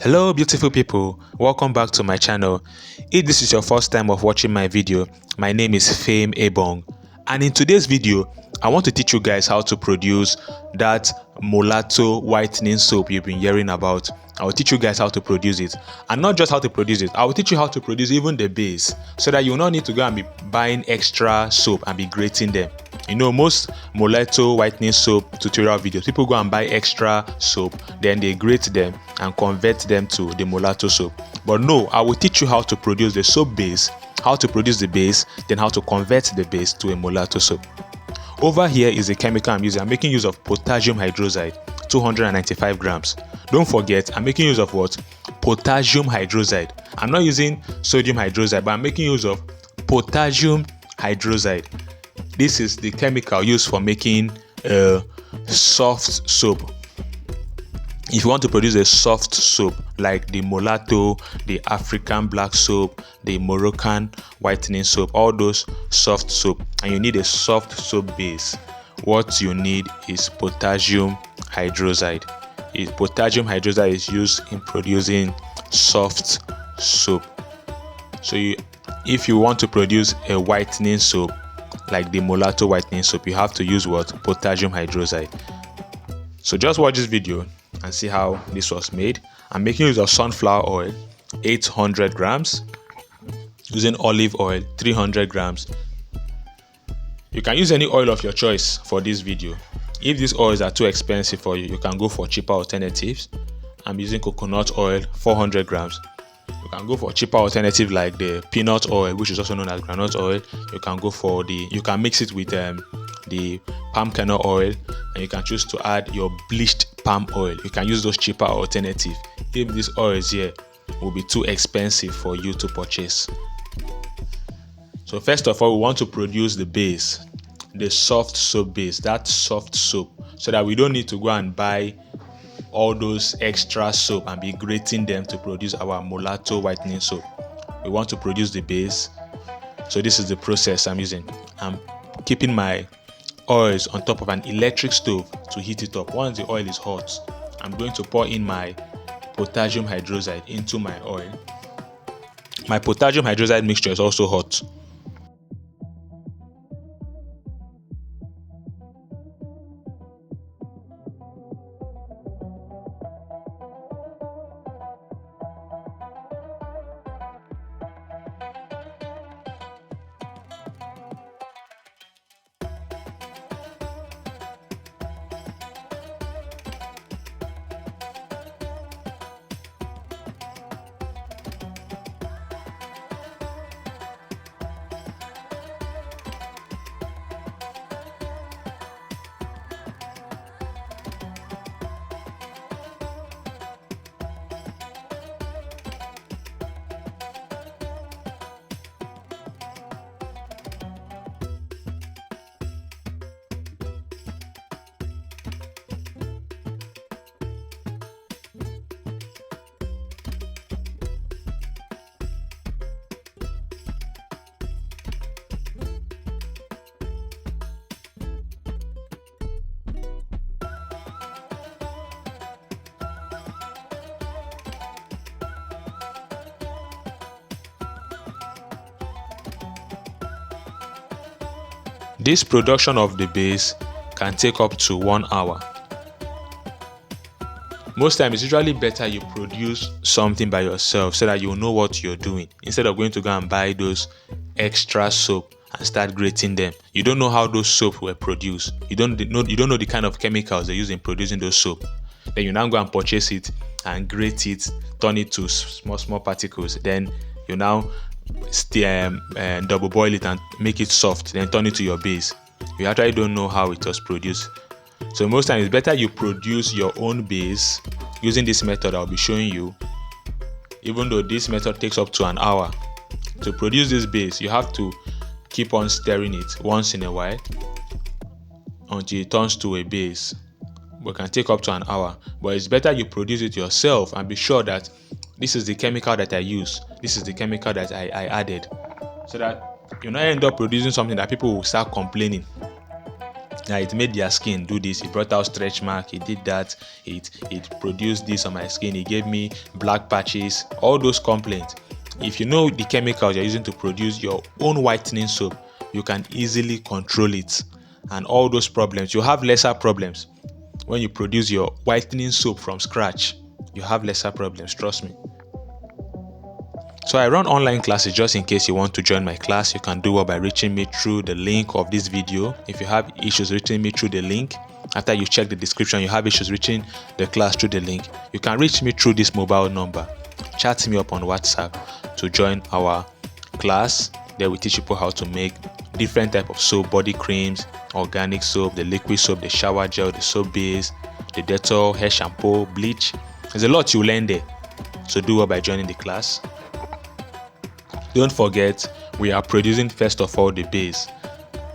Hello beautiful people, welcome back to my channel. If this is your first time of watching my video, my name is Fame Ebong, and in today's video I want to teach you guys how to produce that MOLATO whitening soap you've been hearing about. I will teach you guys how to produce it, and not just how to produce it, I will teach you how to produce even the base, so that you will not need to go and be buying extra soap and be grating them. You know, most MOLATO whitening soap tutorial videos, people go and buy extra soap, then they grate them and convert them to the MOLATO soap. But no, I will teach you how to produce the soap base, how to produce the base, then how to convert the base to a MOLATO soap. Over here is the chemical I'm using. I'm making use of potassium hydroxide, 295 grams. Don't forget, I'm making use of what? Potassium hydroxide. I'm not using sodium hydroxide, but I'm making use of potassium hydroxide. This is the chemical used for making soft soap. If you want to produce a soft soap like the MOLATO, the African black soap, the Moroccan whitening soap, all those soft soap, and you need a soft soap base, what you need is potassium hydroxide. Potassium hydroxide is used in producing soft soap. So if you want to produce a whitening soap like the MOLATO whitening soap, you have to use what? Potassium hydroxide. So just watch this video and see how this was made. I'm making use of sunflower oil, 800 grams, using olive oil, 300 grams. You can use any oil of your choice for this video. If these oils are too expensive for you, you can go for cheaper alternatives. I'm using coconut oil, 400 grams. You can go for cheaper alternative like the peanut oil, which is also known as groundnut oil. You can go for you can mix it with the palm kernel oil, and you can choose to add your bleached palm oil. You can use those cheaper alternatives if these oils here will be too expensive for you to purchase. So first of all, we want to produce the base, the soft soap base, that soft soap, so that we don't need to go and buy all those extra soap and be grating them to produce our MOLATO whitening soap. We want to produce the base. So this is the process I'm using. I'm keeping my oils on top of an electric stove to heat it up. Once the oil is hot, I'm going to pour in my potassium hydroxide into my oil. My potassium hydroxide mixture is also hot. This production of the base can take up to 1 hour. Most times it's usually better you produce something by yourself so that you know what you're doing, instead of going to go and buy those extra soap and start grating them. You don't know how those soap were produced. You don't know the kind of chemicals they use in producing those soap. Then you now go and purchase it and grate it, turn it to small particles. Then you now double boil it and make it soft, then turn it to your base. You actually don't know how it was produced. So most times it's better you produce your own base using this method I'll be showing you. Even though this method takes up to an hour to produce this base, you have to keep on stirring it once in a while until it turns to a base. But it can take up to an hour, but it's better you produce it yourself and be sure that this is the chemical that I use, this is the chemical that I added, so that you not end up producing something that people will start complaining Now it made their skin do this. It brought out stretch mark. It did that. It produced this on my skin. It gave me black patches. All those complaints. If you know the chemicals you're using to produce your own whitening soap, you can easily control it. And all those problems, you have lesser problems. When you produce your whitening soap from scratch, you have lesser problems, trust me. So I run online classes. Just in case you want to join my class, you can do it by reaching me through the link of this video. If you have issues reaching me through the link, after you check the description, you have issues reaching the class through the link, you can reach me through this mobile number. Chat me up on WhatsApp to join our class. There we teach people how to make different type of soap, body creams, organic soap, the liquid soap, the shower gel, the soap base, the Dettol, hair shampoo, bleach. There's a lot you learn there. So do it by joining the class. Don't forget, we are producing first of all the base.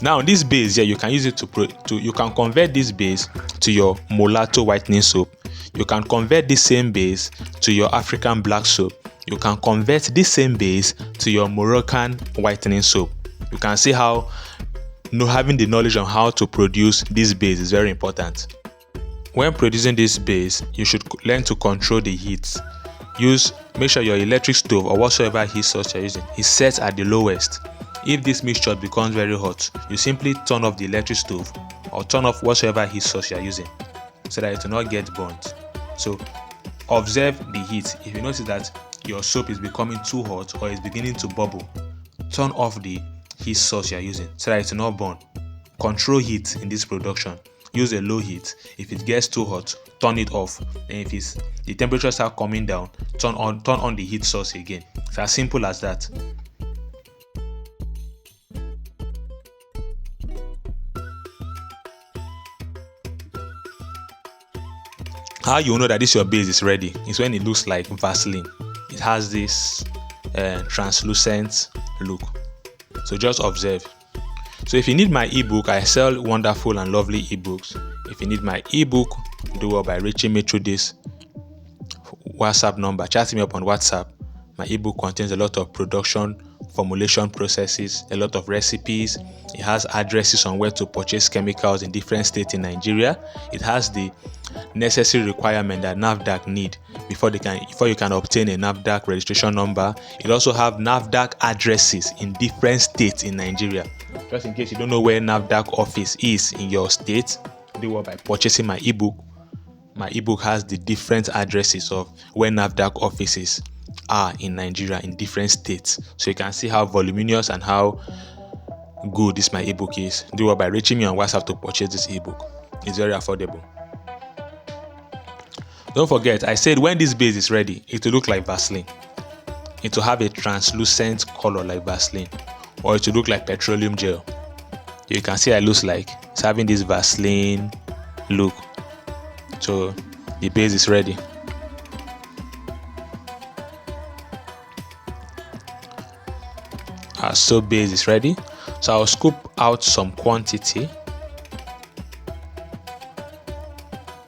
Now this base here, you can use it you can convert this base to your MOLATO whitening soap. You can convert this same base to your African black soap. You can convert this same base to your Moroccan whitening soap. You can see how having the knowledge on how to produce this base is very important. When producing this base, you should learn to control the heat. Make sure your electric stove or whatsoever heat source you're using is set at the lowest. If this mixture becomes very hot, you simply turn off the electric stove or turn off whatsoever heat source you're using so that it will not get burnt. So observe the heat. If you notice that your soap is becoming too hot or is beginning to bubble, turn off the heat source you're using so that it will not burn. Control heat in this production. Use a low heat. If it gets too hot, turn it off. And if the temperature start coming down, turn on the heat source again. It's as simple as that. How you know that your base is ready is when it looks like Vaseline. It has this translucent look. So just observe. So if you need my ebook, I sell wonderful and lovely ebooks. If you need my ebook, do it by reaching me through this WhatsApp number. Chat me up on WhatsApp. My ebook contains a lot of production, formulation processes, a lot of recipes. It has addresses on where to purchase chemicals in different states in Nigeria. It has the necessary requirement that NAFDAC need before you can obtain a NAFDAC registration number. It also have NAFDAC addresses in different states in Nigeria. Just in case you don't know where NAFDAC office is in your state, do it by purchasing my ebook. My ebook has the different addresses of where NAFDAC offices are in Nigeria in different states, so you can see how voluminous and how good this my ebook is. Do it by reaching me on WhatsApp to purchase this ebook. It's very affordable. Don't forget, I said when this base is ready, it will look like Vaseline. It will have a translucent color like Vaseline, or it will look like petroleum gel. You can see it looks like it's having this Vaseline look. So the base is ready. Our soap base is ready. So I'll scoop out some quantity.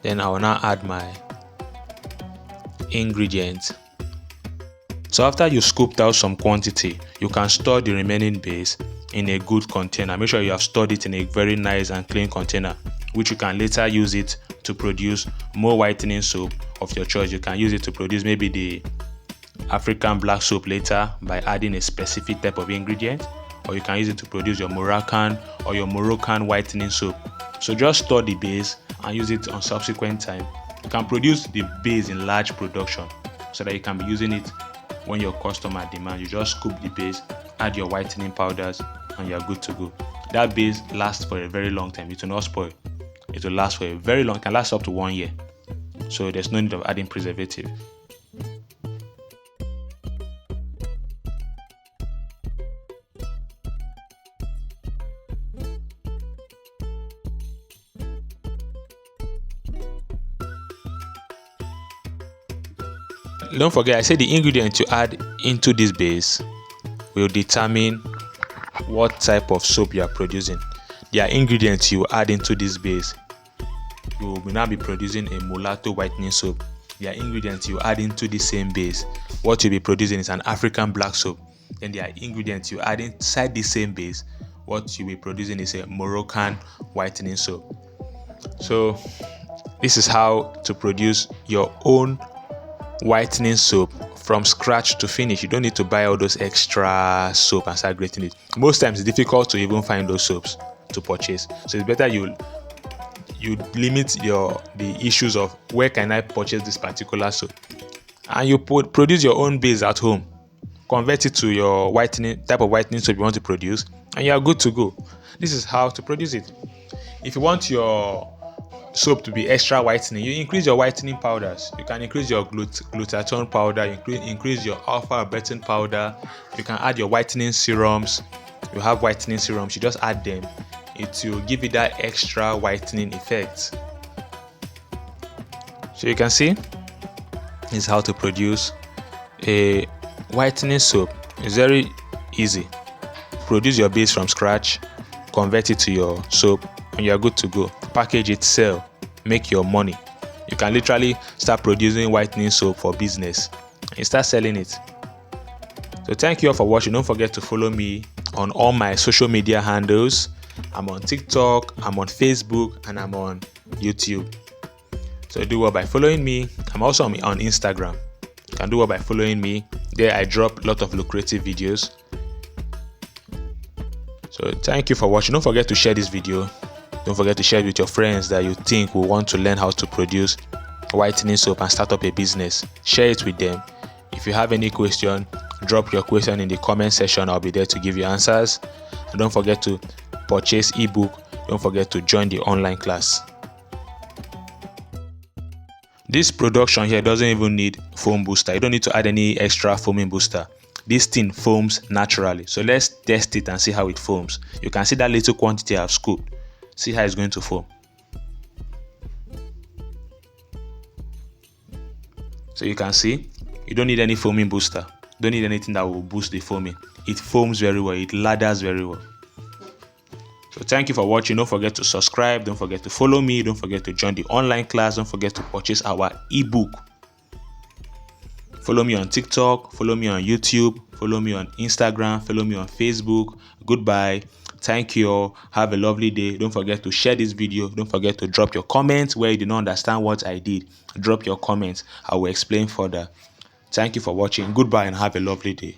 Then I will now add my ingredients. So after you scooped out some quantity, you can store the remaining base in a good container. Make sure you have stored it in a very nice and clean container, which you can later use it to produce more whitening soap of your choice. You can use it to produce maybe the African black soap later by adding a specific type of ingredient, or you can use it to produce your Moroccan or your Moroccan whitening soap. So just store the base and use it on subsequent time. You can produce the base in large production so that you can be using it when your customer demand. You just scoop the base, add your whitening powders, and you're good to go. That base lasts for a very long time. It will not spoil. It will last for a very long, can last up to 1 year. So there's no need of adding preservative. Don't forget, I said the ingredient you add into this base will determine what type of soap you are producing. There are ingredients you add into this base. You will now be producing a MOLATO whitening soap. There are ingredients you add into the same base. What you'll be producing is an African black soap. Then there are ingredients you add inside the same base. what you'll be producing is a Moroccan whitening soap. So this is how to produce your own whitening soap from scratch to finish. You don't need to buy all those extra soap and start grating it. Most times it's difficult to even find those soaps to purchase, so it's better you limit the issues of where can I purchase this particular soap, and you produce your own base at home, convert it to your whitening type of whitening soap you want to produce, and you are good to go. This is how to produce it. If you want your soap to be extra whitening, you increase your whitening powders. You can increase your glutathione powder, increase your alpha arbutin powder. You can add your whitening serums. You have whitening serums, you just add them. It will give you that extra whitening effect. So you can see this is how to produce a whitening soap. It's very easy. Produce your base from scratch, convert it to your soap, and you are good to go. Package it, sell, make your money. You can literally start producing whitening soap for business and start selling it. So thank you all for watching. Don't forget to follow me on all my social media handles. I'm on TikTok, I'm on Facebook, and I'm on YouTube. So do well by following me. I'm also on Instagram. You can do well by following me. There I drop a lot of lucrative videos. So thank you for watching. Don't forget to share this video. Don't forget to share it with your friends that you think will want to learn how to produce whitening soap and start up a business. Share it with them. If you have any question, drop your question in the comment section. I'll be there to give you answers. And don't forget to purchase ebook. Don't forget to join the online class. This production here doesn't even need foam booster. You don't need to add any extra foaming booster. This thing foams naturally. So let's test it and see how it foams. You can see that little quantity I've scooped. See how it's going to foam. So you can see you don't need any foaming booster. Don't need anything that will boost the foaming. It foams very well. It lathers very well. So thank you for watching. Don't forget to subscribe. Don't forget to follow me. Don't forget to join the online class. Don't forget to purchase our ebook. Follow me on TikTok. Follow me on YouTube. Follow me on Instagram. Follow me on Facebook. Goodbye. Thank you all. Have a lovely day. Don't forget to share this video. Don't forget to drop your comments where you did not understand what I did. Drop your comments. I will explain further. Thank you for watching. Goodbye and have a lovely day.